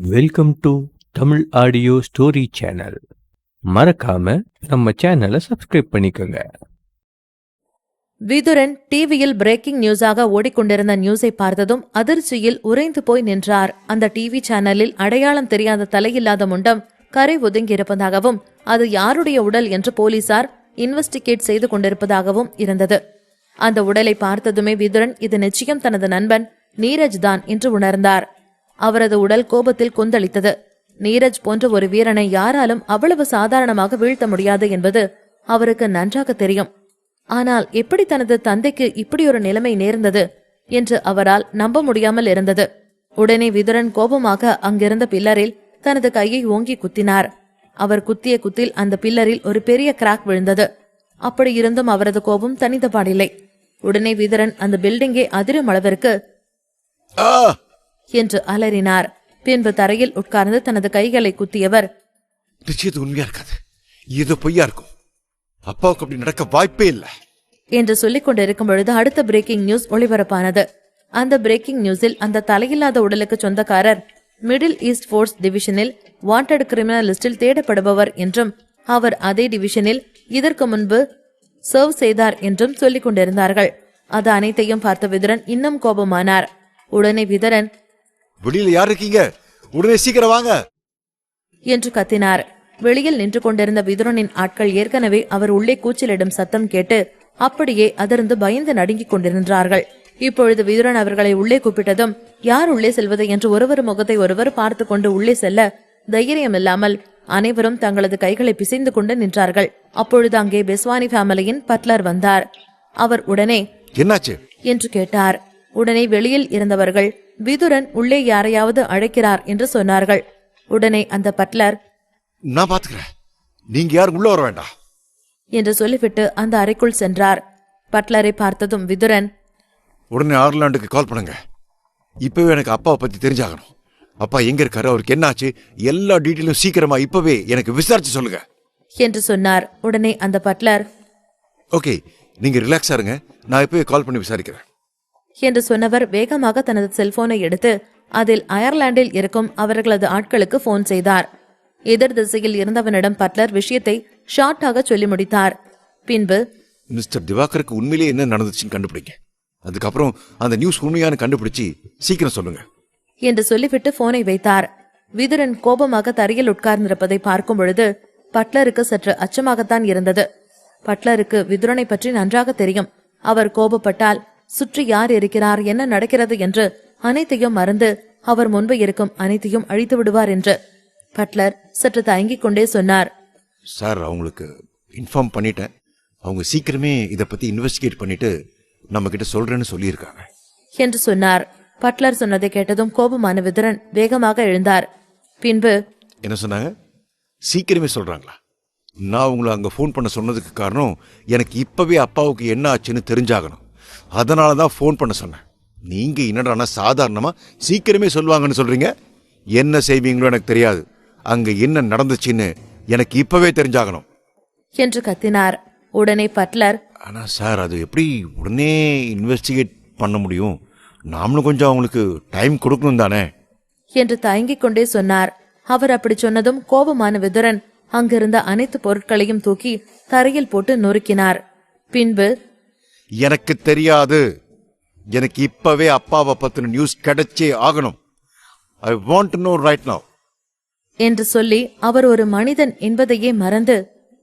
Welcome to Tamil audio story channel. மறக்காம நம்ம சேனலை சப்ஸ்கிரைப் பண்ணிக்கோங்க. விதுரன் டிவியில் பிரேக்கிங் நியூஸாக ஓடிக்கொண்டிருந்த நியூஸை பார்த்ததும் அதிர்ச்சியில் உறைந்து போய் நின்றார். அந்த டிவி சேனலில் அடையாளம் தெரியாத தலையில்லாத முண்டம் கரை ஒதுங்கியிருப்பதாகவும் அது யாருடைய உடல் என்று போலீசார் இன்வெஸ்டிகேட் செய்து கொண்டிருப்பதாகவும் இருந்தது. அந்த உடலை பார்த்ததுமே விதுரன் இது நிச்சயம் தனது நண்பன் நீரஜ் தான் என்று உணர்ந்தார். அவரது உடல் கோபத்தில் கொந்தளித்தது. நீரஜ் போன்ற ஒரு வீரனை யாராலும் அவ்வளவு சாதாரணமாக வீழ்த்த முடியாது என்பது அவருக்கு நன்றாக தெரியும். ஆனால் எப்படி தனது தந்தைக்கு இப்படி ஒரு நிலைமை நேர்ந்தது என்று அவரால் நம்ப முடியாமல் இருந்தது. உடனே விதுரன் கோபமாக அங்கிருந்த பில்லரில் தனது கையை ஓங்கி குத்தினார். அவர் குத்திய குத்தில் அந்த பில்லரில் ஒரு பெரிய கிராக் விழுந்தது. அப்படி இருந்தும் அவரது கோபம் தனிந்த பாடில்லை. உடனே விதுரன் அந்த பில்டிங்கை அதிரும் அளவிற்கு என்று அலறினார். பின்பு தரையில் உட்கார்ந்து தனது கைகளை குத்தியவர், நிச்சயத்து உண்மையா இருக்காது, இது பொய்யா இருக்கும், அப்பாவுக்கு அப்படி நடக்க வாய்ப்பே இல்லை என்று சொல்லிக் கொண்டிருக்கும் பொழுது அடுத்த பிரேக்கிங் நியூஸ் ஒளிபரப்பானது. அந்த பிரேக்கிங் நியூஸில் அந்த தலையில்லாத உடலுக்கு சொந்தக்காரர் மிடில் ஈஸ்ட் ஃபோர்ஸ் டிவிஷனில் வாண்டட் கிரிமினல் லிஸ்டில் தேடப்படுபவர் என்றும் அவர் அதே டிவிஷனில் இதற்கு முன்பு சர்வ் செய்தார் என்றும் சொல்லிக் கொண்டிருந்தார்கள். அது அனைத்தையும் பார்த்த விதுரன் இன்னும் கோபமானார். உடனே விதுரன், வெளியில யார் இருக்கீங்க, உடனே சீக்கிரம் வாங்க என்று கத்தினார். வெளியில் நின்று கொண்டிருந்த விதுரனின் ஆட்கள் ஏற்கனவே அவர் உள்ளே கூச்சலிடும் சத்தம் கேட்டு அப்படியே அதிர்ந்து பயந்து நடுங்கிக் கொண்டிருந்தார்கள். இப்பொழுது விதுரன் அவர்களை உள்ளே கூப்பிட்டதும் யார் உள்ளே செல்வது என்று ஒருவர் முகத்தை ஒருவர் பார்த்து கொண்டு உள்ளே செல்ல தைரியம் இல்லாமல் அனைவரும் தங்களது கைகளை பிசைந்து கொண்டு நின்றார்கள். அப்பொழுது அங்கே பெஸ்வானி ஃபேமிலியின் பட்லர் வந்தார். அவர் உடனே என்னாச்சு என்று கேட்டார். உடனே வெளியில் இருந்தவர்கள் விதுரன் உள்ளே யாரையாவது அழைக்கிறார் என்று சொன்னார்கள். உடனே அந்த பட்லர், நான் பாத்துக்கிறேன், நீங்க யாரும் உள்ள வர வேண்டாம் என்று சொல்லிவிட்டு அந்த அறைக்குள் சென்றார். பட்லரை பார்த்ததும் விதுரன், உடனே ஆர்லாண்டுக்கு கால் பண்ணுங்க, இப்பவே எனக்கு அப்பாவை பத்தி தெரிஞ்சாகணும், அப்பா எங்க இருக்காரு, அவருக்கு என்னாச்சு, எல்லா டீட்டெயிலும் சீக்கிரமா இப்பவே எனக்கு விசாரிச்சு சொல்லுங்க என்று சொன்னார். உடனே அந்த பட்லர், ஓகே, நீங்க ரிலாக்ஸா இருங்க, நான் இப்பவே கால் பண்ணி விசாரிக்கிறேன் என்று சொன்னவர் வேகமாக தனது செல்போனை எடுத்து அதில் அயர்லாந்தில் இருக்கும் அவர்களது ஆட்களுக்கு போன் செய்தார். எதிர் திசையில் இருந்தவனிடம் பட்லர் விஷயத்தை ஷார்ட்டாக சொல்லி முடித்தார். பின்பு, மிஸ்டர் திவாகருக்கு உண்மையிலேயே என்ன நடந்துச்சுன்னு கண்டுபிடிங்க, அதுக்கப்புறம் அந்த நியூஸ் உண்மையான கண்டுபிடிச்சு சீக்கிரம் சொல்லுங்க என்று சொல்லிவிட்டு போனை வைத்தார். விதுரன் கோபமாக தரையில் உட்கார்ந்திருப்பதை பார்க்கும் பொழுது பட்லருக்கு சற்று அச்சமாகத்தான் இருந்தது. பட்லருக்கு விதுரனை பற்றி நன்றாக தெரியும். அவர் கோபப்பட்டால் சுற்றி யார் இருக்கிறார், என்ன நடக்கிறது என்று அனைத்தையும் மறந்து அவர் முன்பு இருக்கும் அனைத்தையும் அழித்து விடுவார் என்று. பட்லர் சற்று தயங்கிக் கொண்டே சொன்னார், சார், அவங்களுக்கு இன்ஃபார்ம் பண்ணிட்டேன், அவங்க சீக்கிரமே இதை பத்தி இன்வெஸ்டிகேட் பண்ணிட்டு நம்ம கிட்ட சொல்றேன்னு சொல்லியிருக்காங்க என்று சொன்னார். பட்லர் சொன்னதை கேட்டதும் கோபமான விதுரன் வேகமாக எழுந்தார். பின்பு, என்ன சொன்னாங்க, சீக்கிரமே சொல்றாங்களா? நான் உங்களை அங்க போன் பண்ண சொன்னதுக்கு காரணம் எனக்கு இப்பவே அப்பாவுக்கு என்ன ஆச்சுன்னு தெரிஞ்சாகணும், அதனாலதான் போன் பண்ண சொன்னேன். நீங்க என்னடானா சாதாரணமா சீக்கிரமே சொல்லுவாங்கன்னு சொல்றீங்க, என்ன செய்வீங்களோ எனக்கு தெரியாது, அங்க என்ன நடந்துச்சுன்னு எனக்கு இப்பவே தெரிஞ்சாகணும் என்று கத்தினார். உடனே பட்லர், ஆனா சார், அது எப்படி உடனே இன்வெஸ்டிகேட் பண்ண முடியும், நாமளும் கொஞ்சம் அவங்களுக்கு டைம் கொடுக்கணும் தானே என்று தயங்கிக் கொண்டே சொன்னார். அவர் அப்படி சொன்னதும் கோபமான விதுரன் அங்கிருந்த அனைத்து பொருட்களையும் தூக்கி தரையில் போட்டு நொறுக்கினார். பின்பு, எனக்கு தெரியாது, எனக்கு இப்பவே அப்பாவை பத்தின நியூஸ் கிடைச்சே ஆகணும், I want to know right now என்று சொல்லி அவர் ஒரு மனிதன் என்பதையே மறந்து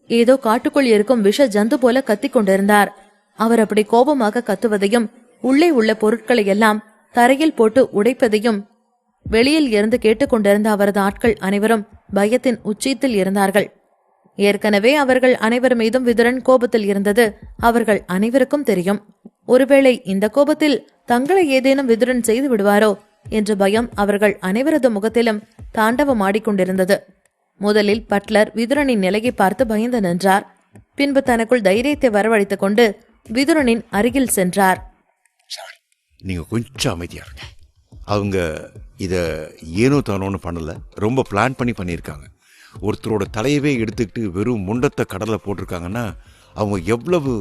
ஏதோ காட்டுக்குள் இருக்கும் விஷ ஜந்து போல கத்திக் கொண்டிருந்தார். அவர் அப்படி கோபமாக கத்துவதையும் உள்ளே உள்ள பொருட்களை எல்லாம் தரையில் போட்டு உடைப்பதையும் வெளியில் இருந்து கேட்டுக்கொண்டிருந்த அவரது ஆட்கள் அனைவரும் பயத்தின் உச்சத்தில் இருந்தார்கள். ஏற்கனவே அவர்கள் அனைவர் மீதும் விதுரன் கோபத்தில் இருந்தது அவர்கள் அனைவருக்கும் தெரியும். ஒருவேளை இந்த கோபத்தில் தங்களை ஏதேனும் விதுரன் செய்து விடுவாரோ என்ற பயம் அவர்கள் அனைவரது முகத்திலும் தாண்டவம் ஆடிக்கொண்டிருந்தது. முதலில் பட்லர் விதுரனின் நிலையை பார்த்து பயந்து நின்றார். பின்பு தனக்குள் தைரியத்தை வரவழைத்துக் கொண்டு விதுரனின் அருகில் சென்றார். நீங்க கொஞ்சம் அமைதியா இருங்க, அவங்க இத ஏனோ தானோன்னு பண்ணல, ரொம்ப பிளான் பண்ணி பண்ணியிருக்காங்க. ஒருத்தரோட தலையவே எடுத்துக்கிட்டு வெறும் முண்டத்தை கடலை போட்டிருக்காங்கன்னா அவங்க எவ்வளவு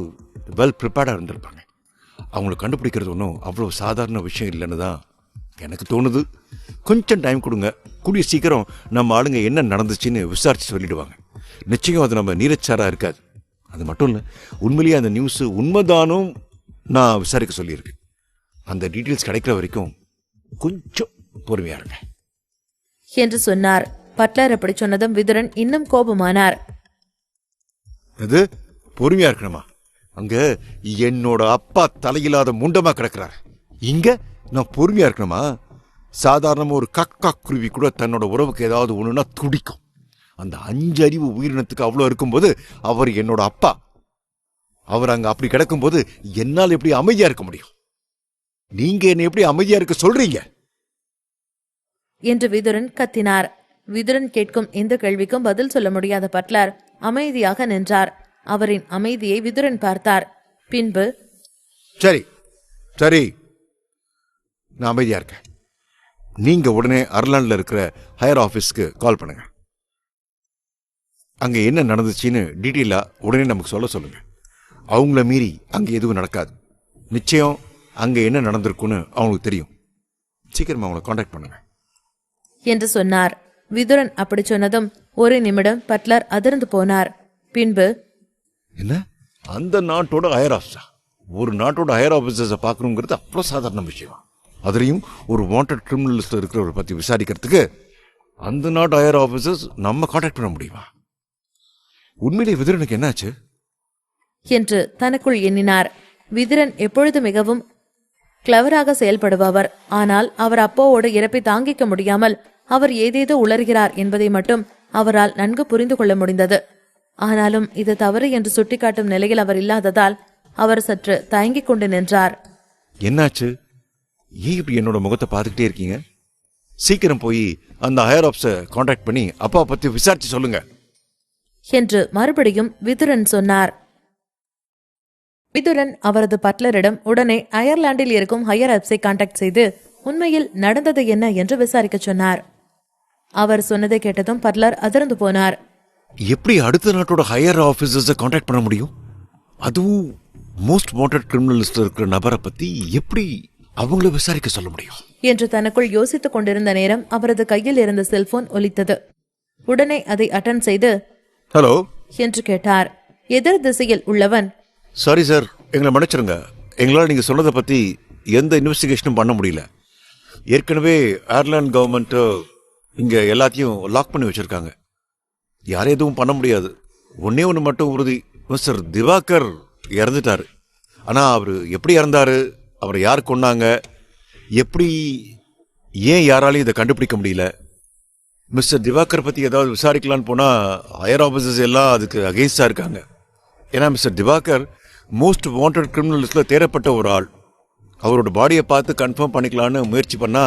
வெல் ப்ரிப்பேர்டாக இருந்திருப்பாங்க. அவங்களை கண்டுபிடிக்கிறது ஒன்றும் அவ்வளோ சாதாரண விஷயம் இல்லைன்னு தான் எனக்கு தோணுது கொஞ்சம் டைம் கொடுங்க, கூடிய சீக்கிரம் நம்ம ஆளுங்க என்ன நடந்துச்சுன்னு விசாரிச்சு சொல்லிடுவாங்க. நிச்சயம் அது நம்ம நீரஜ் சாரா இருக்காது. அது மட்டும் இல்லை, உண்மையிலேயே அந்த நியூஸ் உண்மைதானும் நான் விசாரிக்க சொல்லியிருக்கேன். அந்த டீட்டெயில்ஸ் கிடைக்கிற வரைக்கும் கொஞ்சம் பொறுமையா இருங்க என்று சொன்னார். பட்லர் அப்படி சொன்னதும் விதுரன் இன்னும் கோபமானார். அது பொறுமையா இருக்கணுமா? அங்க என்னோட அப்பா தலையில்லாத முண்டமா கிடக்குறாரு, இங்க நான் பொறுமையா இருக்கணுமா? சாதாரணமா ஒரு கக்கா குருவி கூட தன்னோட உறவுக்கு ஏதாவது ஒண்ணுன்னா துடிக்கும். அந்த 5 அறிவு உயிரினத்துக்கு அவ்வளோ இருக்கும்போது அவர் என்னோட அப்பா. அவர் அங்க அப்படி கிடக்கும்போது என்னால் எப்படி அமைதியா இருக்க முடியும்? நீங்க என்ன எப்படி அமைதியா இருக்க சொல்றீங்க என்று விதுரன் கத்தினார். விதுரன் கேட்கும் எந்த கேள்விக்கும் பதில் சொல்ல முடியாத பட்லர் அமைதியாக நின்றார். அவரின் அமைதியை விதுரன் பார்த்தார். பின்பு, சரி சரி, நான் அமைதியா இருக்கேன். நீங்க உடனே அயர்லாந்துல இருக்கிற ஹையர் ஆபீஸ்க்கு கால் பண்ணுங்க. அங்க என்ன நடந்துச்சுன்னு டீட்டெயிலா உடனே நமக்கு சொல்லுங்க. அவங்கள மீறி அங்க எதுவும் நடக்காது. நிச்சயம் அங்க என்ன நடந்திருக்குன்னு அவங்களுக்கு தெரியும். சீக்கிரமா அவங்கள கான்டாக்ட் பண்ணுங்க என்று சொன்னார். விதுரன் அப்படி சொன்னதும் ஒரு நிமிடம் பட்லர் அதிர்ந்து போனார். பின்பு, என்ன, அந்த நாட்டோட ஹையர் ஆஃபீஸா? ஒரு நாட்டோட ஹையர் ஆஃபீஸர்ஸை பார்க்கணுங்கிறது அவ்வளோ சாதாரண விஷயம். அதுலேயும் ஒரு வாண்டட் கிரிமினல் லிஸ்ட்ல இருக்கிறவரை பற்றி விசாரிக்கிறதுக்கு அந்த நாட்டு ஹையர் ஆஃபீஸர்ஸ் நம்ம கான்டாக்ட் பண்ண முடியுமா? உண்மையிலே விதுரனுக்கு என்னாச்சு என்று தனக்குள் எண்ணினார். விதுரன் எப்பொழுது மிகவும் கிளவராக செயல்படுபவர். ஆனால் அவர் அப்பாவோடு இறப்பை தாங்கிக்க முடியாமல் அவர் ஏதேதோ உளறுகிறார் என்பதை மட்டும் அவரால் நன்கு புரிந்து கொள்ள முடிந்தது. ஆனாலும் இது தவறு என்று சுட்டிக்காட்டும் நிலையில் அவர் இல்லாததால் அவர் சற்று தயங்கிக் கொண்டு நின்றார். என்னாச்சு? ஏன் இப்படி என்னோட முகத்தை பார்த்துக்கிட்டே இருக்கீங்க? சீக்கிரம் போய் அந்த ஹையர் ஆஃபீஸரை கான்டாக்ட் பண்ணி அப்பா பத்தி விசாரிச்சு சொல்லுங்க என்று மறுபடியும் விதுரன் சொன்னார். விதுரன் அவரது பட்லரிடம் உடனே அயர்லாந்தில் இருக்கும் ஹையர் ஆப்ஸை கான்டாக்ட் செய்து உண்மையில் நடந்தது என்ன என்று விசாரிக்க சொன்னார். அவர் சொன்னதை கேட்டதும் பட்லர் அதிர்ந்து போனார். எப்படி அடுத்த நாட்டோட ஹையர் ஆபீசர்ஸை கான்டாக்ட் பண்ண முடியும்? அதுவும் மோஸ்ட் வாண்டட் கிரிமினல் லிஸ்ட்ல இருக்கிற நபரை பத்தி எப்படி அவங்கள விசாரிக்க சொல்ல முடியும் என்று தனக்குள் யோசித்துக் கொண்டிருந்த நேரம் அவரது கையில் இருந்த செல்போன் ஒலித்தது. உடனே அதை அட்டன் செய்து, ஹலோ என்று கேட்டார். எதிர் திசையில் உள்ளவன், சாரி சார், எங்களை மன்னிச்சிருங்க. எங்களால் நீங்க சொன்னதை பத்தி எந்த இன்வெஸ்டிகேஷனும் பண்ண முடியல. ஏற்கனவே அயர்லாந்து கவர்மெண்ட் இங்க எல்லாத்தையும் லாக் பண்ணி வச்சிருக்காங்க. யாரும் எதுவும் பண்ண முடியாது. ஒன்னே ஒன்று மட்டும் உறுதி, மிஸ்டர் திவாகர் இறந்துட்டாரு. ஆனா அவர் எப்படி இறந்தாரு, அவரை யார் கொன்னாங்க, எப்படி, ஏன் யாராலையும் இதை கண்டுபிடிக்க முடியல. மிஸ்டர் திவாகர் பத்தி ஏதாவது விசாரிக்கலான்னு போனா ஹையர் ஆபீசர்ஸ் எல்லாம் அதுக்கு அகெயின்ஸ்டா இருக்காங்க. ஏன்னா mister Divakar most wanted criminal லிஸ்ட்ல தேடப்பட்ட ஒரு ஆள். அவரோட பாடியை பார்த்து கன்ஃபார்ம் பண்ணிக்கலான்னு முயற்சி பண்ணா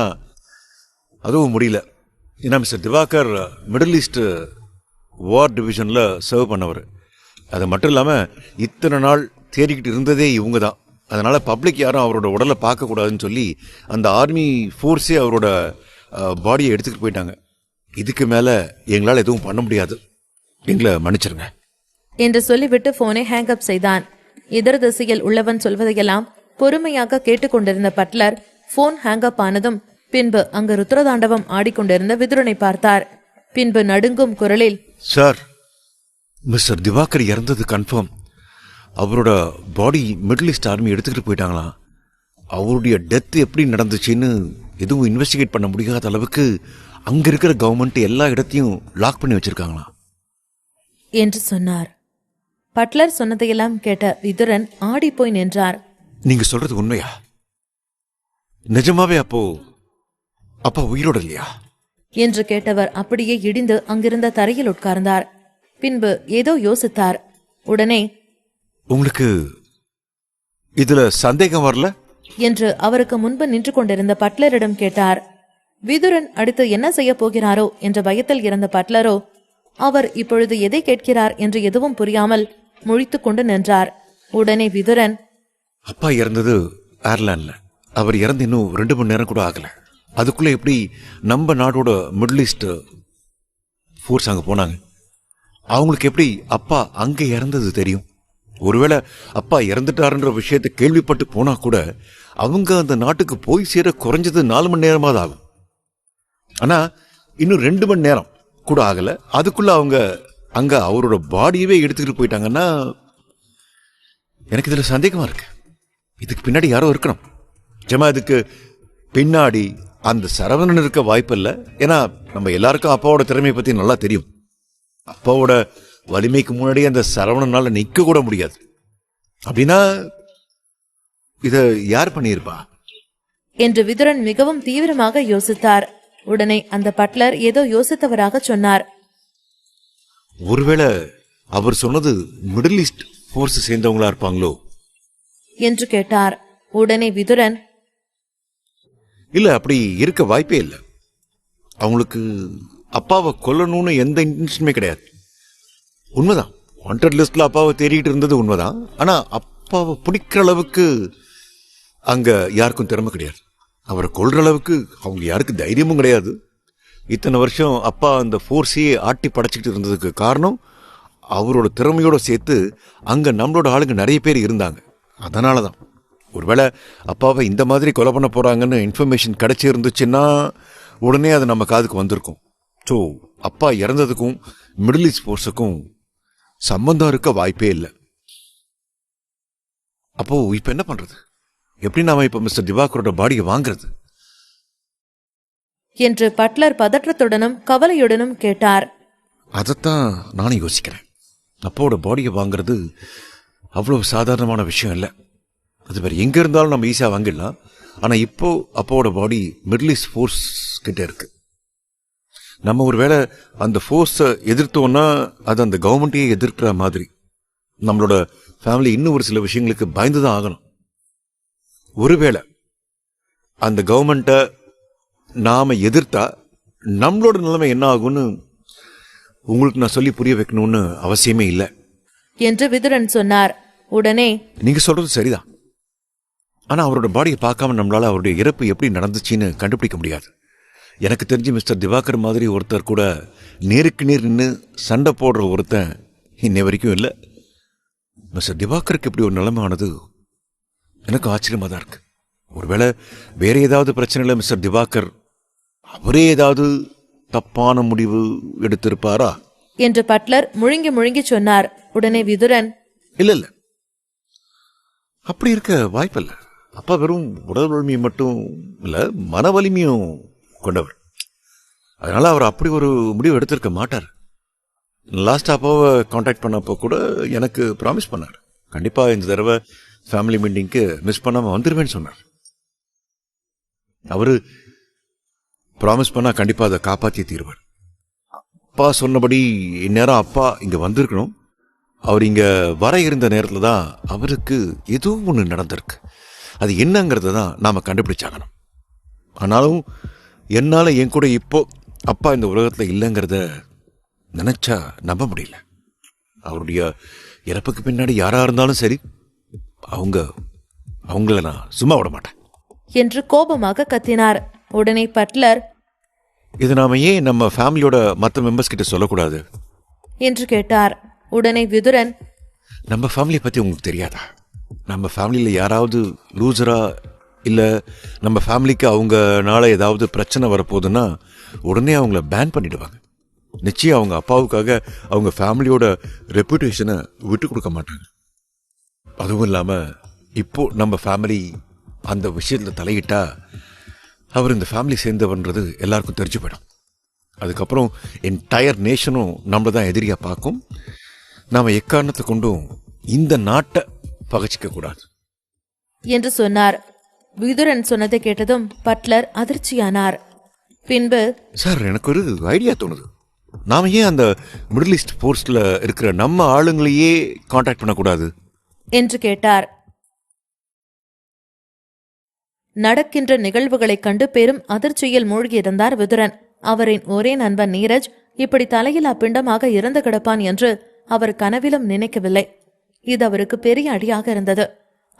அதுவும் முடியல. ஏன்னா மிஸ்டர் திவாகர் மிடில் ஈஸ்ட் வார் டிவிஷன்ல சர்வ் பண்ணவர். அது மட்டும் இல்லாம இத்தனை நாள் தேடிக்கிட்டு இருந்ததே இவங்க தான். அதனால பப்ளிக் யாரும் அவரோட உடலை பார்க்கக்கூடாதுன்னு சொல்லி அந்த ஆர்மி ஃபோர்ஸே அவரோட பாடியை எடுத்துக்கிட்டு போயிட்டாங்க. இதுக்கு மேல எங்களால் எதுவும் பண்ண முடியாது, எங்களை மன்னிச்சிருங்க என்று சொல்லிவிட்டு போனை ஹேங் அப் செய்தான். எதிர் திசையில் உள்ளவன் சொல்வதையெல்லாம் பொறுமையாக கேட்டுக்கொண்டிருந்த பட்லர் போன் ஹேங் அப் ஆனதும் பின்பு அங்கு ருத்ரதாண்டவம் ஆடிக்கொண்டிருந்த விதுரனை பார்த்தார். பின்பு நடுங்கும் குரலில், சார், மிஸ்டர் திவாகர் இறந்தது கன்ஃபார்ம். அவரோட பாடி மிடில் ஈஸ்ட் ஆர்மி எடுத்துக்கிட்டு போயிட்டாங்களாம். அவருடைய டெத் எப்படி நடந்துச்சுன்னு எதுவும் இன்வெஸ்டிகேட் பண்ண முடியாத அளவுக்கு அங்க இருக்கிற கவர்மெண்ட் எல்லா இடத்தையும் லாக் பண்ணி வச்சிருக்காங்களாம் என்று சொன்னார். பட்லர் சொன்னதையெல்லாம் கேட்ட விதுரன் ஆடி போய் நின்றார். நீங்க சொல்றது உண்மையா? நிஜமாவே அப்பா உயிரோட இல்லையா என்று கேட்டவர் அப்படியே இடிந்து அங்கிருந்த தரையில் உட்கார்ந்தார். பின்பு ஏதோ யோசித்தார். உடனே, உங்களுக்கு இதுல சந்தேகம் வரல என்று அவருக்கு முன்பு நின்று கொண்டிருந்த பட்லரிடம் கேட்டார். விதுரன் அடுத்து என்ன செய்ய போகிறாரோ என்ற பயத்தில் இருந்த பட்லரோ அவர் இப்பொழுது எதை கேட்கிறார் என்று எதுவும் புரியாமல் முழித்துக் கொண்டு நின்றார். உடனே விதுரன், அப்பா இறந்தது அயர்லாந்துல. அவர் இறந்து இன்னும் 2 மணி நேரம் கூட ஆகல. அதுக்குள்ள எப்படி நம்ம நாடோட மிடில் ஈஸ்ட் ஃபோர்ஸ் அங்க போனாங்க? அவங்களுக்கு எப்படி அப்பா அங்க இறந்தது தெரியும்? ஒருவேளை அப்பா இறந்துட்டாருன்ற விஷயத்தை கேள்விப்பட்டு போனா கூட அவங்க அந்த நாட்டுக்கு போய் சேர குறைஞ்சது 4 மணி நேரமாவது ஆகும். ஆனா இன்னும் 2 மணி நேரம் கூட ஆகல, அதுக்குள்ள அவங்க அங்க அவரோட பாடியவே எடுத்துக்கிட்டு போயிட்டாங்கன்னா எனக்கு இதுல சந்தேகமா இருக்கு. இதுக்கு பின்னாடி யாரோ இருக்கணும். ஜமா இதுக்கு பின்னாடி அந்த சரவணன் இருக்க வாய்ப்பு இல்லை. ஏன்னா நம்ம எல்லாருக்கும் அப்பாவோட திறமையை பத்தி நல்லா தெரியும். அப்பாவோட வலிமைக்கு முன்னாடி அந்த சரவணனால நிக்க கூட முடியாது. அப்படின்னா இத யார் பண்ணியிருப்பா என்று விதுரன் மிகவும் தீவிரமாக யோசித்தார். உடனே அந்த பட்லர் ஏதோ யோசித்தவராக சொன்னார். ஒருவேளை அவர் சொன்னது மிடில் ஈஸ்ட் போர்ஸ் சேர்ந்தவங்களா இருப்பாங்களோ என்று கேட்டார். உடனே விதுரன், இல்ல, அப்படி இருக்க வாய்ப்பே இல்லை. அவங்களுக்கு அப்பாவை கொல்லணும்னு எந்த இன்டென்ஷனுமே கிடையாது. உண்மைதான், வாண்டட் லிஸ்ட்ல அப்பாவை தேடிட்டு இருந்தது உண்மைதான். ஆனா அப்பாவை பிடிக்கிற அளவுக்கு அங்க யாருக்கும் திறமை கிடையாது. அவரை கொல்ற அளவுக்கு அவங்க யாருக்கும் தைரியமும் கிடையாது. இத்தனை வருஷம் அப்பா அந்த ஃபோர்ஸையே ஆட்டி படைச்சிக்கிட்டு இருந்ததுக்கு காரணம் அவரோட திறமையோட சேர்த்து அங்க நம்மளோட ஆளுங்க நிறைய பேர் இருந்தாங்க. அதனாலதான் ஒருவேளை அப்பாவை இந்த மாதிரி கொலை பண்ண போறாங்கன்னு இன்ஃபர்மேஷன் கிடைச்சி இருந்துச்சுன்னா உடனே அது நம்ம காதுக்கு வந்திருக்கும். ஸோ அப்பா இறந்ததுக்கும் மிடில் ஈஸ்ட் போர்ஸுக்கும் சம்பந்தம் இருக்க வாய்ப்பே இல்லை. அப்போ இப்ப என்ன பண்றது? எப்படி நாம இப்ப மிஸ்டர் திவாகரோட பாடியை வாங்குறது என்று பட்லர் பதற்றத்துடனும் கவலையுடனும் கேட்டார். அதைத்தான் நானும் யோசிக்கிறேன். அப்பாவோட பாடியை வாங்குறது அவ்வளவு சாதாரணமான விஷயம் இல்லை. அது வேற எங்க இருந்தாலும் நம்ம ஈஸியா வாங்கிடலாம். ஆனா இப்போ அப்பாவோட பாடி மிடில் ஈஸ்ட் ஃபோர்ஸ் கிட்ட இருக்கு. நம்ம ஒருவேளை அந்த ஃபோர்ஸை எதிர்த்தோம்னா அது அந்த கவர்மெண்ட்டையே எதிர்க்கிற மாதிரி. நம்மளோட ஃபேமிலி இன்னும் ஒரு சில விஷயங்களுக்கு பயந்துதான் ஆகணும். ஒருவேளை அந்த கவர்மெண்ட்டை நாம எதிர்த்தா நம்மளோட நிலைமை என்ன ஆகும்னு உங்களுக்கு நான் சொல்லி புரிய வைக்கணும்னு அவசியமே இல்லை என்று விதுரன் சொன்னார். உடனே, நீங்க சொல்றது சரிதான். ஆனா அவரோட பாடியை பார்க்காம நம்மளால அவருடைய இறப்பு எப்படி நடந்துச்சுன்னு கண்டுபிடிக்க முடியாது. எனக்கு தெரிஞ்சு மிஸ்டர் திவாகர் மாதிரி ஒருத்தர் கூட நேருக்கு நேர் நின்று சண்டை போடுற ஒருத்தன் இன்னை வரைக்கும் இல்லை. மிஸ்டர் திவாகருக்கு இப்படி ஒரு நிலைமை ஆனது எனக்கு ஆச்சரியமா தான் இருக்கு. ஒருவேளை வேற ஏதாவது பிரச்சனையில் மிஸ்டர் திவாகர் அவரே ஏதாவது தப்பான முடிவு எடுத்திருப்பாரா என்று பட்லர் முழுங்கி முழுங்கி சொன்னார். உடனே விதுரன், இல்ல அப்படி இருக்க வாய்ப்பில்லை. அப்பா வெறும் உடல் வலிமையை மட்டும் இல்ல, மன வலிமையும் கொண்டவர். அதனால அவர் அப்படி ஒரு முடிவு எடுத்திருக்க மாட்டார். லாஸ்ட் அப்பாவை கான்டாக்ட் பண்ணப்போ கூட எனக்கு ப்ராமிஸ் பண்ணார், கண்டிப்பா இந்த தடவை ஃபேமிலி மீட்டிங்க்கு மிஸ் பண்ணாம வந்துருவேன்னு சொன்னார். அவரு ப்ராமிஸ் பண்ணா கண்டிப்பா அதை காப்பாற்றி தீர்வார். அப்பா சொன்னபடி இந்நேரம் அப்பா இங்க வந்திருக்கணும். அவர் இங்க வர இருந்த நேரத்துல தான் அவருக்கு ஏதோ ஒன்று நடந்திருக்கு. அது என்னங்கிறத தான் நாம கண்டுபிடிச்சாகணும். ஆனாலும் என்னால என் கூட இப்போ அப்பா இந்த உலகத்துல இல்லைங்கிறத நினைச்சா நம்ப முடியல. அவருடைய இறப்புக்கு பின்னாடி யாரா இருந்தாலும் சரி, அவங்கள நான் சும்மா விட மாட்டேன் என்று கோபமாக கத்தினார். உடனே பட்லர், இது நாம ஏன் நம்ம ஃபேமிலியோட மற்ற மெம்பர்ஸ் கிட்ட சொல்லக்கூடாது என்று கேட்டார். உடனே விதுரன், நம்ம ஃபேமிலியை பத்தி உங்களுக்கு தெரியாதா? நம்ம ஃபேமிலியில யாராவது லூசரா இல்ல நம்ம ஃபேமிலிக்கு அவங்கனால ஏதாவது பிரச்சனை வரப்போகுதுன்னா உடனே அவங்கள பேன் பண்ணிடுவாங்க. நிச்சயம் அவங்க அப்பாவுக்காக அவங்க ஃபேமிலியோட ரெப்யூட்டேஷனை விட்டு கொடுக்க மாட்டாங்க. அதுவும் இல்லாம இப்போ நம்ம ஃபேமிலி அந்த விஷயத்துல தலையிட்டா அவர் இந்த ஃபேமிலி சேர்ந்தவன்றது எல்லாருக்கும் தெரிஞ்சு போயிடும். அதுக்கப்புறம் என்டையர் நேஷனும் நம்மள தான் எதிரியா பார்க்கும். நாம எக்காரணத்தை கொண்டும் இந்த நாட்டை பகைச்சிக்க கூடாது என்று சொன்னார். விதுரன் சொன்னதை கேட்டதும் பட்லர் அதிர்ச்சியானார். பின்பு, சார், எனக்கு ஒரு ஐடியா தோணுது. நாம ஏன் அந்த மிடில் ஈஸ்ட் போர்ஸ்ல இருக்கிற நம்ம ஆளுங்களையே கான்டாக்ட் பண்ணக்கூடாது என்று கேட்டார். நடக்கின்ற நிகழ்வுகளைக் கண்டு பெரும் அதிர்ச்சியில் மூழ்கியிருந்தார் விதுரன். அவரின் ஒரே நண்பன் நீரஜ் இப்படி தலையிலா பிண்டமாக இறந்து கிடப்பான் என்று அவர் கனவிலும் நினைக்கவில்லை. இது அவருக்கு பெரிய அடியாக இருந்தது.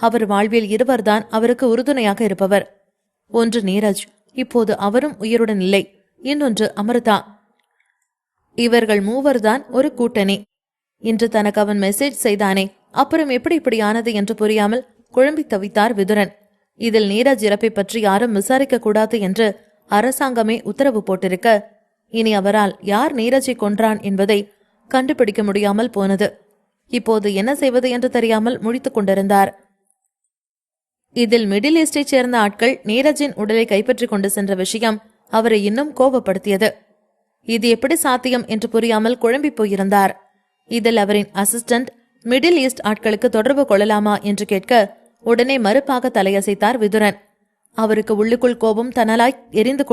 அவர் வாழ்வில் இருவர்தான் அவருக்கு உறுதுணையாக இருப்பவர். ஒன்று நீரஜ், இப்போது அவரும் உயிருடன் இல்லை. இன்னொன்று அமிர்தா. இவர்கள் மூவர்தான் ஒரு கூட்டணி. இன்று தனக்கு அவன் மெசேஜ் செய்தானே, அப்புறம் எப்படி இப்படி ஆனது என்று புரியாமல் குழம்பி தவித்தார் விதுரன். இதில் நீரஜ் இறப்பை பற்றி யாரும் விசாரிக்க கூடாது என்று அரசாங்கமே உத்தரவு போட்டிருக்க, இனி அவரால் யார் நீரஜை கொன்றான் என்பதை கண்டுபிடிக்க முடியாமல் போனது. இப்போது என்ன செய்வது என்று தெரியாமல் முழித்துக் கொண்டிருந்தார். இதில் மிடில் ஈஸ்டைச் சேர்ந்த ஆட்கள் நீரஜின் உடலை கைப்பற்றிக் கொண்டு சென்ற விஷயம் அவரை இன்னும் கோபப்படுத்தியது. இது எப்படி சாத்தியம் என்று புரியாமல் குழம்பி போயிருந்தார். இதில் அவரின் அசிஸ்டன்ட் மிடில் ஈஸ்ட் ஆட்களுக்கு தொடர்பு கொள்ளலாமா என்று கேட்க, உடனே மறுப்பாக தலையசைத்தார் விதுரன். அவருக்கு உள்ளுக்குள் கோபம் தனலாய் எரிந்து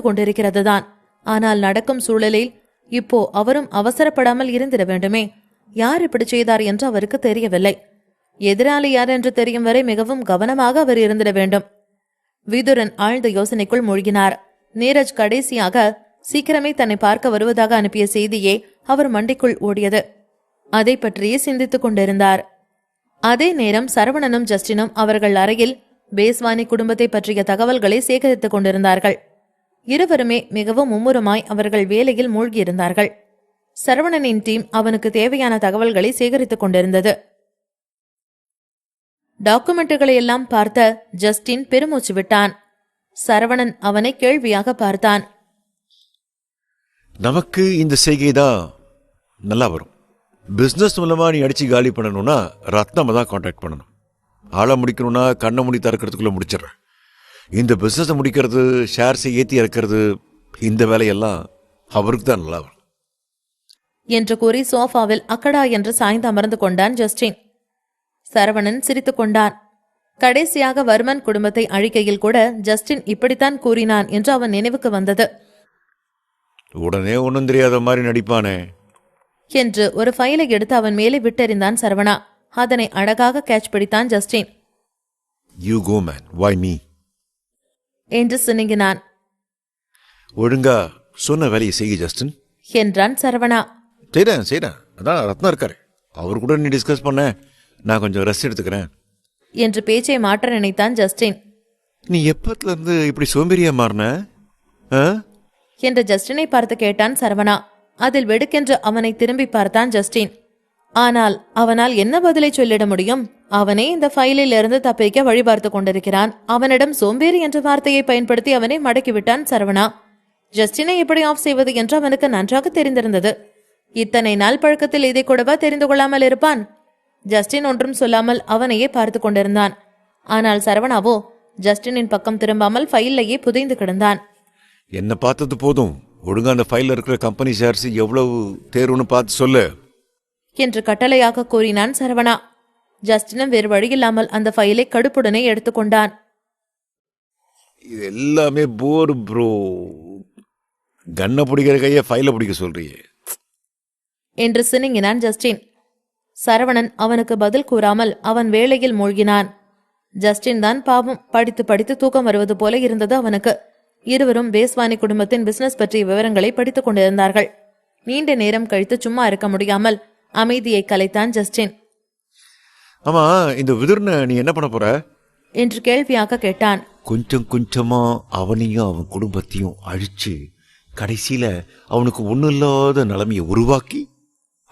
கொண்டிருக்கிறதுதான். ஆனால் நடக்கும் சூழலில் இப்போ அவரும் அவசரப்படாமல் இருந்திட வேண்டுமே. யார் இப்படி செய்தார் என்று அவருக்கு தெரியவில்லை. எதிராளி யார் என்று தெரியும் வரை மிகவும் கவனமாக அவர் இருந்திட வேண்டும். விதுரன் ஆழ்ந்த யோசனைக்குள் மூழ்கினார். நீரஜ் கடைசியாக சீக்கிரமே தன்னை பார்க்க வருவதாக அனுப்பிய செய்தியே அவர் மண்டைக்குள் ஓடியது. அதை பற்றியே சிந்தித்துக் கொண்டிருந்தார். அதே நேரம் சரவணனும் ஜஸ்டினும் அவர்கள் அறையில் பேஸ்வானி குடும்பத்தை பற்றிய தகவல்களை சேகரித்துக் கொண்டிருந்தார்கள். இருவருமே மிகவும் மும்முரமாய் அவர்கள் வேலையில் மூழ்கியிருந்தார்கள். சரவணனின் டீம் அவனுக்கு தேவையான தகவல்களை சேகரித்துக் கொண்டிருந்தது. டாக்குமெண்ட்டுகளை எல்லாம் பார்த்த ஜஸ்டின் பெருமூச்சு விட்டான். சரவணன் அவனை கேள்வியாக பார்த்தான். நமக்கு இந்த செய்கைதான் நல்லா வரும். பிசினஸ் மூலமா நீ அடிச்சு காலி பண்ணணும்னா ரத்னமா தான் கான்டாக்ட் பண்ணணும். ஆளை முடிக்கணும்னா கண்ணை முடி திறக்கிறதுக்குள்ள முடிச்சிடறேன். இந்த பிசினஸை முடிக்கிறது, ஷேர்ஸை ஏற்றி இறக்கிறது, இந்த வேலையெல்லாம் அவருக்கு தான் நல்லா வரும் என்று கூறி சோஃபாவில் அக்கடா என்று சாய்ந்து அமர்ந்து கொண்டான் ஜஸ்டின். சரவணன் சிரித்துக் கொண்டான். கடைசியாக வர்மன் குடும்பத்தை அழிக்கையில் கூட ஜஸ்டின் இப்படித்தான் கூறினான் என்று அவன் நினைவுக்கு வந்தது. உடனே ஒன்றும் தெரியாத மாதிரி நடிப்பானே என்று ஒரு ஃபைலை எடுத்து அவன் மேலே விட்டெறிந்தான் சரவணா. அதனை அழகாக கேட்ச் பிடித்தான் Justin. You go man, why me என்று சினுங்கினான். ஒழுங்கா சொன்ன வேலையை செய்ய ஜஸ்டின் என்றான் சரவணா. செய்றேன். அதான் ரத்னா இருக்காரு, அவர் கூட நீ டிஸ்கஸ் பண்ண, நான் கொஞ்சம் ரெஸ்ட் எடுத்துக்கிறேன் என்று பேச்சை மாற்ற நினைத்தான் ஜஸ்டின். நீ எப்பத்துல இருந்து இப்படி சோம்பேறியா மாறின என்று ஜஸ்டினை பார்த்து கேட்டான் சரவணா. அதில் வெடுக்கென்று அவனை திரும்பி பார்த்தான் ஜஸ்டின். ஆனால் அவனால் என்ன பதிலை சொல்லிட முடியும்? அவனே இந்த ஃபைலில் இருந்து தப்பிக்க வழி பார்த்து கொண்டிருக்கிறான். அவனிடம் சோம்பேறி என்ற வார்த்தையை பயன்படுத்தி அவனை மடக்கிவிட்டான் சரவணா. ஜஸ்டினை எப்படி ஆஃப் செய்வது என்று அவனுக்கு நன்றாக தெரிந்திருந்தது. இத்தனை நாள் பழக்கத்தில் இதை கூடவா தெரிந்து கொள்ளாமல் இருப்பான்? ஜஸ்டின் ஒன்றும் சொல்லாமல் அவனையே பார்த்து கொண்டிருந்தான். ஆனால் சரவணாவோ ஜஸ்டினின் பக்கம் திரும்பாமல் ஃபைல்லையே புதைந்து கிடந்தான். என்ன பார்த்தது போதும், ஒழுங்கா அந்த ஃபைல்ல இருக்கிற கம்பெனி ஷேர்ஸ் எவ்வளவு தேர்வுன்னு பார்த்து சொல்லு என்று கட்டளையாக கூறினான் சரவணா. ஜஸ்டினும் வேறு வழியில்லாமல் அந்த ஃபைலை கடுப்புடனே எடுத்துக்கொண்டான். இது எல்லாமே போர் ப்ரோ. கண்ணை பிடிக்கிற கையை ஃபைல பிடிக்க சொல்றியே என்று சினுங்கினான் ஜஸ்டின். சரவணன் அவனுக்கு பதில் கூறாமல் அவன் வேலையில் மூழ்கினான். ஜஸ்டின் தான் பாவம், படித்து படித்து தூக்கம் வருவது போல இருந்தது அவனுக்கு. இருவரும் பேஸ்வானி குடும்பத்தின் பிசினஸ் பற்றிய விவரங்களை படித்துக் கொண்டிருந்தார்கள். நீண்ட நேரம் கழித்து சும்மா இருக்க முடியாமல் அமைதியை கலைத்தான் ஜஸ்டின். ஆமா, இந்த விதுரனை நீ என்ன பண்ண போற என்று கேள்வியாக கேட்டான். கொஞ்சம் கொஞ்சமா அவனையும் அவன் குடும்பத்தையும் அழிச்சு கடைசியில அவனுக்கு ஒன்னும் இல்லாத நிலைமையை உருவாக்கி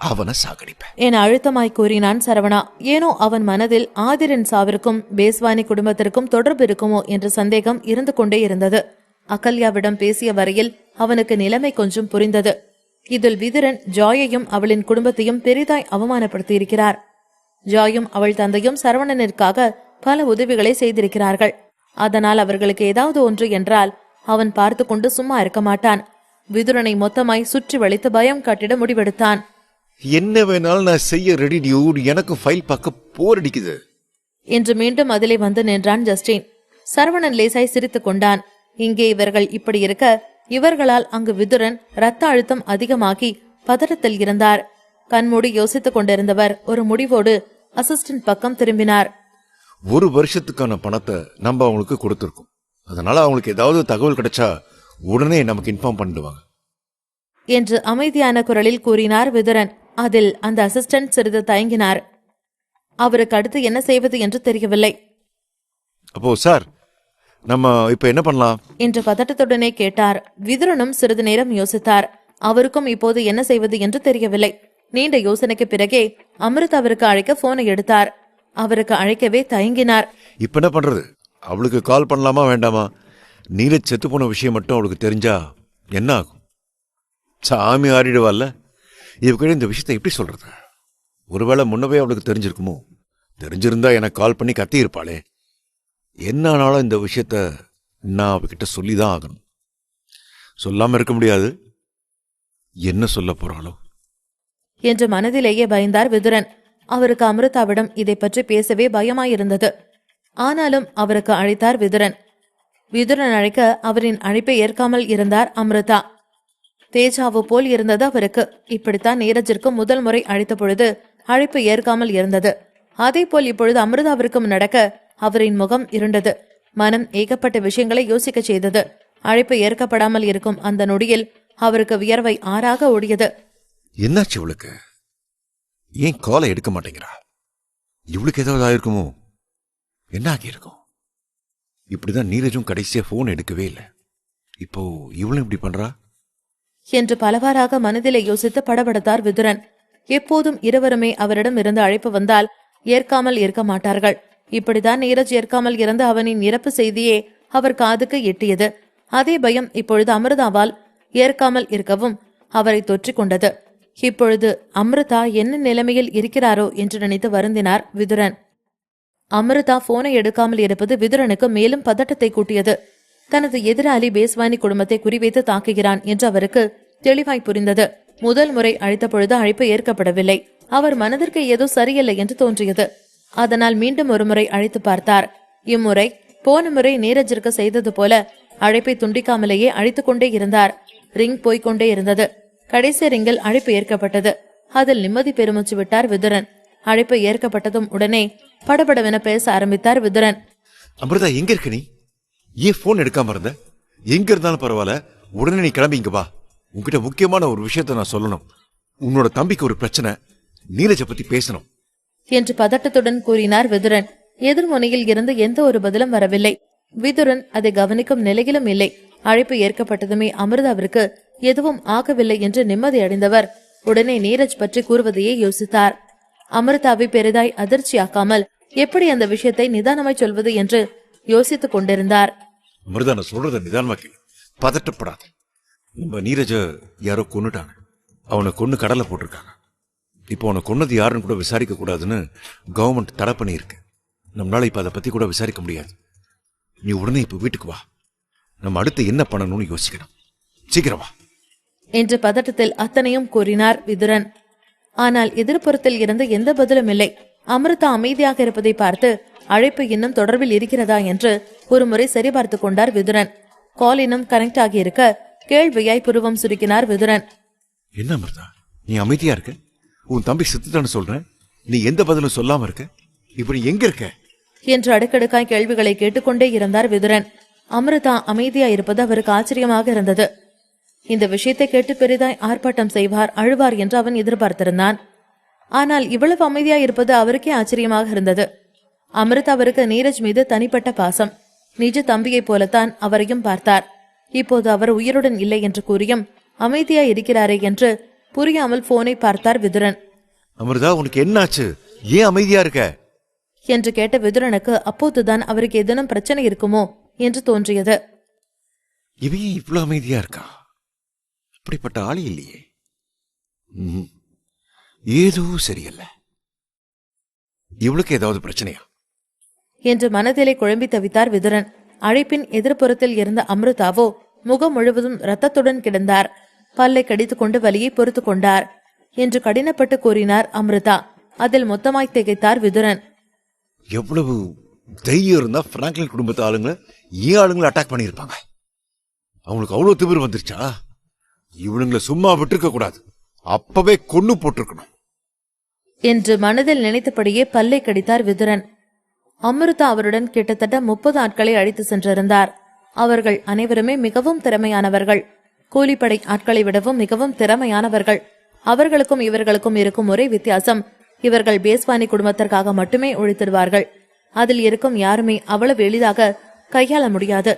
அவனை சாகடிப்பேன் என அழுத்தமாய் கூறினான் சரவணா. ஏனோ அவன் மனதில் ஆதிரன் சாவிற்கும் பேஸ்வானி குடும்பத்திற்கும் தொடர்பு இருக்குமோ என்ற சந்தேகம் இருந்து கொண்டே இருந்தது. அகல்யாவிடம் பேசிய வரையில் அவனுக்கு நிலைமை கொஞ்சம் புரிந்தது. இதில் விதுரன் ஜாயையும் அவளின் குடும்பத்தையும் பெரிதாய் அவமானப்படுத்தியிருக்கிறார். ஜாயும் அவள் தந்தையும் சரவணனிற்காக பல உதவிகளை செய்திருக்கிறார்கள். அதனால் அவர்களுக்கு ஏதாவது ஒன்று என்றால் அவன் பார்த்து கொண்டு சும்மா இருக்க மாட்டான். விதுரனை மொத்தமாய் சுற்றி வளைத்து பயம் காட்டிட முடிவெடுத்தான். என்ன வேணாலும் நான் செய்ய ரெடி டியூட், எனக்கு ஃபைல் பார்க்க போர் அடிக்குது என்று மீண்டும் அதிலே வந்து நின்றான் ஜஸ்டின். சரவணன் லேசாய் சிரித்துக் கொண்டான். இங்கே இவர்கள் இப்படி இருக்க, இவர்களால் அங்கு விதுரன் இரத்த அழுத்தம் அதிகமாகி பதறத்தில் இருந்தார். கண்மூடி யோசித்துக் கொண்டிருந்தவர் ஒரு முடிவோடு அசிஸ்டன்ட் பக்கம் திரும்பினார். ஒரு வருஷத்துக்கான பணத்தை நம்ம அவங்களுக்கு கொடுத்திருக்கோம். அதனால அவங்களுக்கு ஏதாவது தகவல் கிடைச்சா உடனே நமக்கு இன்ஃபார்ம் பண்ணிடுவாங்க என்று அமைதியான குரலில் கூறினார் விதுரன். அதில் அந்த அசிஸ்டன்ட் சிறிது தயங்கினார். அவருக்கு அடுத்து என்ன செய்வது என்று தெரியவில்லை. அப்போ சார், நம்ம இப்ப என்ன பண்ணலாம் என்று பதட்டத்துடனே கேட்டார். விதுரனும் சிறிது நேரம் யோசித்தார். அவருக்கும் இப்போது என்ன செய்வது என்று தெரியவில்லை. நீண்ட யோசனைக்கு பிறகே அமிர்தாவிற்கு அழைக்க போனை எடுத்தார். அவருக்கு அழைக்கவே தயங்கினார். இப்ப என்ன பண்றது? அவளுக்கு கால் பண்ணலாமா வேண்டாமா? நீரஜ் செத்து போன விஷயம் மட்டும் அவளுக்கு தெரிஞ்சா என்ன ஆகும்? சாமி ஆறிடுவாள்ல. இவக்கிட்ட இந்த விஷயத்தை எப்படி சொல்றது? ஒருவேளை முன்னவே அவளுக்கு தெரிஞ்சிருக்குமோ? தெரிஞ்சிருந்தா எனக்கு கால் பண்ணி கத்தி இருப்பாளே. என்ன ஆனாலும் இந்த விஷயத்த நான் அவகிட்ட சொல்லிதான் ஆகணும். சொல்லாம இருக்க முடியாது. என்ன சொல்ல போறாளோ என்று மனதிலேயே பயந்தார் விதுரன். அவருக்கு அமிர்தாவிடம் இதை பற்றி பேசவே பயமாயிருந்தது. ஆனாலும் அவருக்கு அழைத்தார் விதுரன். விதுரன் அழைக்க அவரின் அழைப்பை ஏற்காமல் இருந்தார் அமிர்தா. தேஜாவு போல் இருந்தது அவருக்கு. இப்படித்தான் நீரஜிற்கு முதல் முறை அழைத்த பொழுது அழைப்பு ஏற்காமல் இருந்தது. அதே போல் இப்பொழுது அமிர்தாவிற்கும் நடக்க அவரின் முகம் இருண்டது. மனம் ஏகப்பட்ட விஷயங்களை யோசிக்க செய்தது. அழைப்பு ஏற்கப்படாமல் இருக்கும் அந்த நொடியில் அவருக்கு வியர்வை ஆறாக ஓடியது. என்னாச்சு இவளுக்கு? ஏன் காலை எடுக்க மாட்டேங்கிறா? இவளுக்கு ஏதாவது ஆயிருக்குமோ? என்ன ஆகியிருக்கும்? இப்படிதான் நீரஜும் கடைசியா போன் எடுக்கவே இல்லை. இப்போ இவளும் இப்படி பண்றா என்று பலவாறாக மனதிலே யோசித்து படபடத்தார் விதுரன். எப்போதும் இருவருமே அவரிடம் இருந்து அழைப்பு வந்தால் ஏற்காமல் இருக்க மாட்டார்கள். இப்படிதான் நீரஜ் ஏற்காமல் இருந்த அவனின் இறப்பு செய்தியே அவர் காதுக்கு எட்டியது. அதே பயம் இப்பொழுது அமிர்தாவால் ஏற்காமல் இருக்கவும் அவரை தொற்றிக் கொண்டது. இப்பொழுது அமிர்தா என்ன நிலைமையில் இருக்கிறாரோ என்று நினைத்து வருந்தினார் விதுரன். அமிர்தா போனை எடுக்காமல் இருப்பது விதுரனுக்கு மேலும் பதட்டத்தை கூட்டியது. தனது எதிராளி பேஸ்வானி குடும்பத்தை குறிவைத்து தாக்குகிறான் என்று அவருக்கு தெளிவாய் புரிந்தது. முதல் முறை அழைத்த பொழுது அழைப்பு ஏற்கப்படவில்லை. அவர் மனதிற்கு ஏதோ சரியில்லை என்று தோன்றியது. அதனால் மீண்டும் ஒருமுறை அழைத்து பார்த்தார். இம்முறை போன முறை நீரஜிற்கு செய்தது போல அழைப்பை துண்டிக்காமலேயே அழைத்துக் கொண்டே இருந்தார். ரிங் போய்கொண்டே இருந்தது. கடைசி ரிங்கில் அழைப்பு ஏற்கப்பட்டது. அதில் நிம்மதி பெருமூச்சு விட்டார் விதுரன். அழைப்பு ஏற்கப்பட்டதும் உடனே படபடவென பேச ஆரம்பித்தார் விதுரன். அமிர்தா, எங்க இருக்க நீ? ஏன் போன் எடுக்காம இருந்த? எங்க இருந்தாலும் பரவாயில்ல, உடனே நீ கிளம்பி இங்க வா. உன்கிட்ட முக்கியமான ஒரு விஷயத்த நான் சொல்லணும். உன்னோட தம்பிக்கு ஒரு பிரச்சனை, நீரஜை பத்தி பேசணும் என்று பதட்டத்துடன் கூறினார் விதுரன். எதிர்முனையில் இருந்து எந்த ஒரு பதிலும் வரவில்லை. விதுரன் அதை கவனிக்கும் நிலையிலும் இல்லை. அழைப்பு ஏற்கப்பட்டதுமே அமிர்தாவிற்கு எதுவும் ஆகவில்லை என்று நிம்மதி அடைந்தவர் உடனே நீரஜ் பற்றி கூறுவதையே யோசித்தார். அமிர்தாவை பெரிதாய் அதிர்ச்சியாக்காமல் எப்படி அந்த விஷயத்தை நிதானமாய் சொல்வது என்று யோசித்துக் கொண்டிருந்தார். அமிர்தா, நான் சொல்றத நிதானமாக்கி பதட்டப்படாத. நம்ம நீரஜ யாரோ கொன்னுட்டாங்க. அவனை கொன்னு கடலை போட்டிருக்காங்க. இப்போ அவனை கொன்னது யாருன்னு கூட விசாரிக்க கூடாதுன்னு கவர்மெண்ட் தடை பண்ணியிருக்கு. நம்மளால இப்ப அதை பத்தி கூட விசாரிக்க முடியாது. நீ உடனே இப்ப வீட்டுக்கு வா. நம்ம அடுத்து என்ன பண்ணணும்னு யோசிக்கணும். சீக்கிரம் வா என்று பதட்டத்தில் அத்தனையும் கூறினார் விதுரன். ஆனால் எதிர்ப்புறத்தில் இருந்து எந்த பதிலும் இல்லை. அமிர்தா அமைதியாக இருப்பதை பார்த்து அழைப்பு இன்னும் தொடர்பில் இருக்கிறதா என்று ஒரு முறை சரிபார்த்து கொண்டார் விதுரன். கால் இன்னும் கனெக்ட் ஆகியிருக்க கேள்வியாய் புருவம் சுருக்கினார் விதுரன். என்ன அமிர்தா, நீ அமைதியா இருக்க? உன் தம்பி செத்துட்டான்னு சொல்றேன், நீ எந்த பதிலும் சொல்லாம இருக்க. இப்ப நீ எங்க இருக்க என்று அடுக்கடுக்காய் கேள்விகளை கேட்டுக்கொண்டே இருந்தார் விதுரன். அமிர்தா அமைதியா இருப்பது அவருக்கு ஆச்சரியமாக இருந்தது. இந்த விஷயத்தை கேட்டு பெரிதாய் ஆர்ப்பாட்டம் செய்வார், அழுவார் என்று அவன் எதிர்பார்த்திருந்தான். ஆனால் இவ்வளவு அமைதியா இருப்பது அவருக்கே ஆச்சரியமாக இருந்தது. அமிர்தா அவருக்கு நீரஜ் மீது தனிப்பட்ட பாசம். நிஜ தம்பியை போலத்தான் அவரையும் பார்த்தார். இப்போது அவர் உயிருடன் இல்லை என்று கூறியும் அமைதியா இருக்கிறாரே என்று புரியாமல் போனை பார்த்தார் விதுரன். அமிர்தா, உனக்கு என்னாச்சு? ஏன் அமைதியா இருக்க என்று கேட்ட விதுரனுக்கு அப்போதுதான் அவருக்கு ஏதேனும் பிரச்சனை இருக்குமோ என்று தோன்றியது. இவன் இவ்வளவு அமைதியா இருக்கா? அப்படிப்பட்ட ஆளி இல்லையே. ஏதோ சரியில்லை. இவளுக்கு ஏதாவது பிரச்சனையா என்று மனதிலே குழம்பி தவித்தார் விதுரன். அழைப்பின் எதிர்ப்புறத்தில் இருந்த அமிர்தாவோ முகம் முழுவதும் இரத்தத்துடன் கிடந்தார். பல்லை கடித்துக் கொண்டு வலியை பொறுத்து கொண்டார் என்று கடினப்பட்டு கூறினார் அமிர்தா. அதில் மொத்தமாய் திகைத்தார் விதுரன். எவ்வளவு தைரியம் இருந்தா பிராங்க்லின் குடும்பத்து ஆளுங்களை ஏன் ஆளுங்களை அட்டாக் பண்ணியிருப்பாங்க? அவங்களுக்கு அவ்வளவு திமிரு வந்துருச்சா? இவனுங்களை சும்மா விட்டுருக்க கூடாது, அப்பவே கொன்னு போட்டிருக்கணும் என்று மனதில் நினைத்தபடியே பல்லை கடித்தார் விதுரன். அமிர்தா அவருடன் கிட்டத்தட்ட 30 ஆட்களை அழைத்து சென்றிருந்தார். அவர்கள் அனைவருமே மிகவும் திறமையானவர்கள். கூலிப்படை ஆட்களை விடவும் மிகவும் திறமையானவர்கள். அவர்களுக்கும் இவர்களுக்கும் இருக்கும் ஒரே வித்தியாசம், இவர்கள் பேஸ்வானி குடும்பத்திற்காக மட்டுமே உழைத்திடுவார்கள். அதில் இருக்கும் யாருமே அவ்வளவு எளிதாக கையாள முடியாது.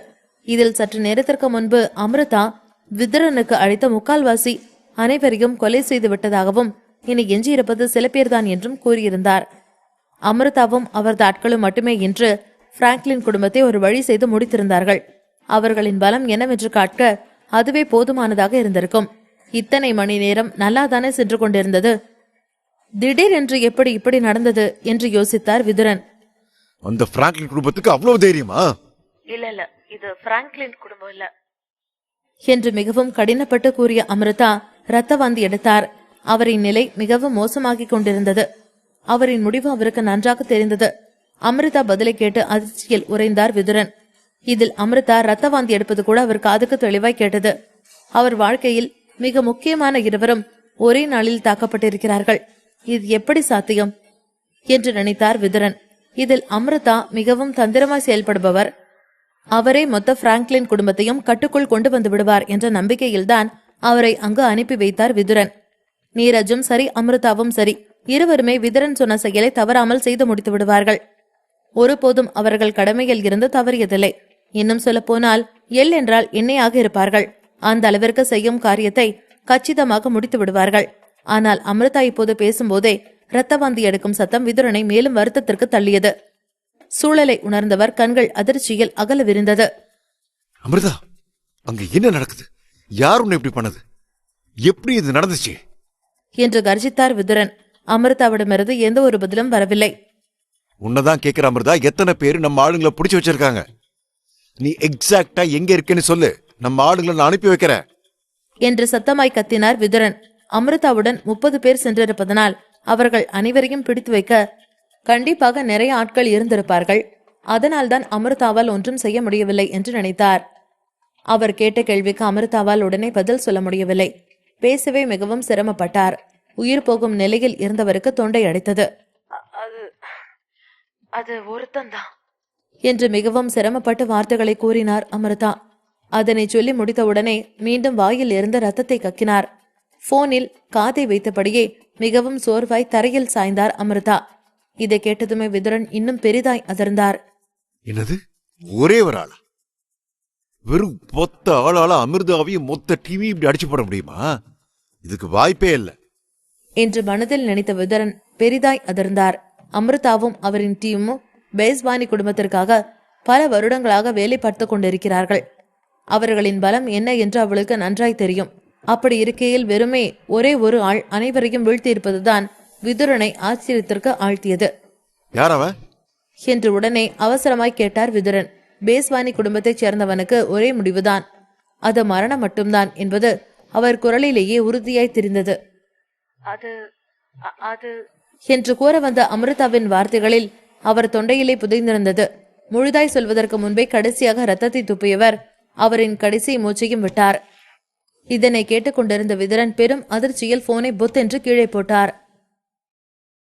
இதில் சற்று நேரத்திற்கு முன்பு அமிர்தா விதுரனுக்கு அழைத்த முக்கால்வாசி அனைவரையும் கொலை செய்து விட்டதாகவும் இனி எஞ்சியிருப்பது சில பேர்தான் என்றும் கூறியிருந்தார். அமிர்தாவும் அவரது ஆட்களும் மட்டுமே என்று பிராங்க்லின் குடும்பத்தை ஒரு வழி செய்து முடித்திருந்தார்கள். அவர்களின் பலம் என்னவென்று காட்க அதுவே போதுமானதாக இருந்திருக்கும். இத்தனை மணி நேரம் நல்லாதானே சென்று கொண்டிருந்தது. திடீரென்று எப்படி இப்படி நடந்தது என்று யோசித்தார் விதுரன். அந்த பிராங்க்லின் குடும்பத்துக்கு அவ்வளவு தைரியமா? இல்ல இது பிராங்க்லின் குடும்பம் இல்ல என்று மிகவும் கடினப்பட்டு கூறிய அமிர்தா ரத்த வாந்தி எடுத்தார். அவரின் நிலை மிகவும் மோசமாகிக் கொண்டிருந்தது. அவரின் முடிவு அவருக்கு நன்றாக தெரிந்தது. அமிர்தா பதிலை கேட்டு அதிர்ச்சியில் உறைந்தார் விதுரன். இதில் அமிர்தா ரத்த வாந்தி எடுப்பது கூட அவர் காதுக்கு தெளிவாய் கேட்டது. அவர் வாழ்க்கையில் மிக முக்கியமான இருவரும் ஒரே நாளில் தாக்கப்பட்டிருக்கிறார்கள். இது எப்படி சாத்தியம் என்று நினைத்தார் விதுரன். இதில் அமிர்தா மிகவும் தந்திரமாய் செயல்படுபவர். அவரே மொத்த பிராங்க்லின் குடும்பத்தையும் கட்டுக்குள் கொண்டு வந்து விடுவார் என்ற நம்பிக்கையில்தான் அவரை அங்கு அனுப்பி வைத்தார் விதுரன். நீரஜும் சரி, அமிர்தாவும் சரி, இருவருமே விதுரன் சொன்ன செயலை தவறாமல் செய்து முடித்து விடுவார்கள். ஒருபோதும் அவர்கள் கடமையில் இருந்து தவறியதில்லை. இன்னும் சொல்ல போனால் எல் என்றால் எண்ணெயாக இருப்பார்கள். அந்த அளவிற்கு செய்யும் காரியத்தை கச்சிதமாக முடித்து விடுவார்கள். ஆனால் அமிர்தா இப்போது பேசும்போதே இரத்தவாந்தி எடுக்கும் சத்தம் விதுரனை மேலும் வருத்தத்திற்கு தள்ளியது. சூழலை உணர்ந்தவர் கண்கள் அதிர்ச்சியில் அகல விரிந்தது. அமிர்தா, அங்க என்ன நடக்குது? யார் உன்னை இப்படி பண்ணது? எப்படி இது நடந்துச்சு என்று கர்ஜித்தார் விதுரன். அமிர்தாவிடமிருந்து எந்த ஒரு பதிலும் வரவில்லை. உன்னதான் கேக்குற அமிர்தா, எத்தனை பேரு நம்ம ஆளுங்களை பிடிச்சு வச்சிருக்காங்க? நீ எக்ஸாக்டா எங்க இருக்கேன்னு சொல்லு, நம்ம ஆளுங்களை நான் அனுப்பி வைக்கிறேன் என்று சத்தமாய் கத்தினார் விதுரன். அமிர்தாவுடன் 30 பேர் சென்றிருப்பதனால் அவர்கள் அனைவரையும் பிடித்து வைக்க கண்டிப்பாக நிறைய ஆட்கள் இருந்திருப்பார்கள். அதனால்தான் அமிர்தாவால் ஒன்றும் செய்ய முடியவில்லை என்று நினைத்தார். அவர் கேட்ட கேள்விக்கு அமிர்தாவால் உடனே பதில் சொல்ல முடியவில்லை. பேசவே மிகவும் சிரமப்பட்டார். உயிர் போகும் நிலையில் இருந்தவருக்கு தொண்டை அடைத்தது. அது ஒருத்தன்தான் என்று மிகவும் சிரமப்பட்டு வார்த்தைகளை கூறினார் அமிர்தா. அதனை சொல்லி முடித்தவுடனே மீண்டும் வாயில் இருந்த ரத்தத்தை கக்கினார். போனில் காதை வைத்தபடியே மிகவும் சோர்வாய் தரையில் சாய்ந்தார் அமிர்தா. இதை கேட்டதுமே விதுரன் இன்னும் பெரிதாய் அதிர்ந்தார். என்னது, ஒரே ஒரு ஆளா? வெறும் மொத்த ஆளால அமிர்தாவையும் மொத்த டிவி இப்படி அடிச்சு போட முடியுமா? இதுக்கு வாய்ப்பே இல்லை என்று மனதில் நினைத்த விதுரன் பெரிதாய் அதிர்ந்தார். அமிர்தாவும் அவரின் டீமும் பேஸ்வானி குடும்பத்திற்காக பல வருடங்களாக வேலை பார்த்து கொண்டிருக்கிறார்கள். அவர்களின் பலம் என்ன என்று அவளுக்கு நன்றாய் தெரியும். அப்படி இருக்கையில் வெறுமே ஒரே ஒரு ஆள் அனைவரையும் வீழ்த்தியிருப்பதுதான் விதுரனை ஆச்சரியத்திற்கு ஆழ்த்தியது. யாரவ என்று உடனே அவசரமாய் கேட்டார் விதுரன். பேஸ்வானி குடும்பத்தைச் சேர்ந்தவனுக்கு ஒரே முடிவுதான், அது மரணம் மட்டும்தான் என்பது அவர் குரலிலேயே உறுதியாய் தெரிந்தது. அது என்று கூற வந்த அமிர்தாவின் வார்த்தைகளில் அவர் தொண்டையிலே புதைந்திருந்தது. முழுதாய் சொல்வதற்கு முன்பே கடைசியாக ரத்தத்தை துப்பியவர் அவரின் கடைசி மூச்சையும் விட்டார். இதனை கேட்டுக்கொண்டிருந்த விதுரன் பெரும் அதிர்ச்சியில் போனை புத் என்று கீழே போட்டார்.